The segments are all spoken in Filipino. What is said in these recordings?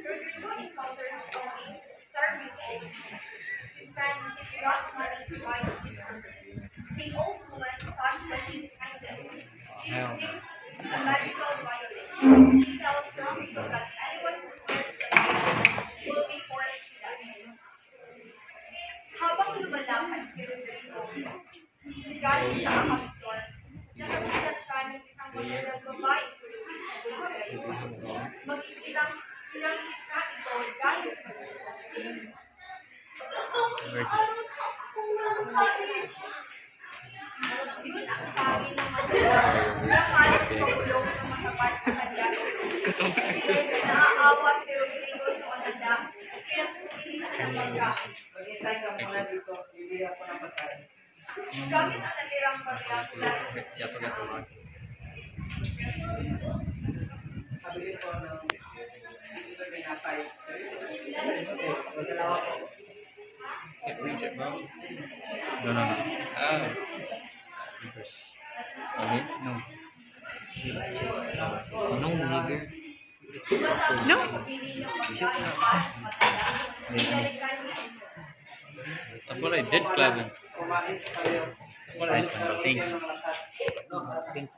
Rodrigo encounters a starving pig. He spent his last money to buy the dinner. The old woman thought that his kindness gives him a magical violin. She tells Rodrigo that anyone who wears the pig will be forced to die. Habang lumalakad si Rodrigo, galing sa ahang store, nakakita siya ng isang magandang babaeng kulubis na bulagay. Mag-isirang pinangisa ito galing sa yun ang sabi ng matanda na halos pagulong ng matapat sa kanya. Naaawa si Rodrigo sa matanda kaya pumili siya ng pagkain. Maghintay ka muna dito, hindi ako ng pagkain. Gamit ang natirang barya mula sa Kabili ko ng dito pinapay. Magdalawa ko. No. Okay? No. No, nigger. No. That's what I did, Clavin. Kumain kayo. Nice man. Thanks. Thanks.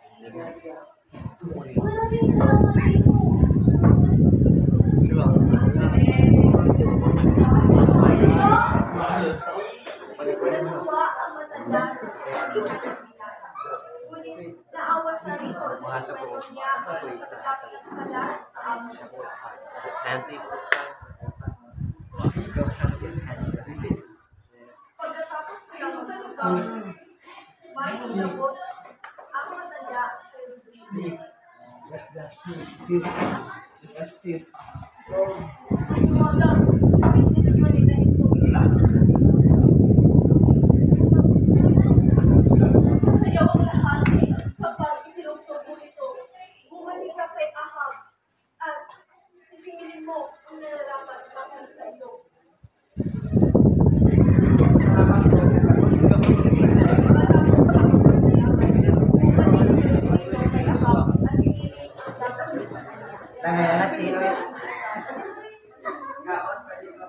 Natuwa ang matanda sa sabi ng binata. Ngunit naawa siya rito at kwento niya ang pagkakalat sa amo niya. Pagkatapos ng pagkakalat, may inabot ang matanda sa Rodrigo. Ayaw ang lahat kapag itinugtog mo ito. Bumalik ka kay Ahab at isingilin mo ang nararapat para sa iyo. Nangayalat sino yun? Kaon, pwede ko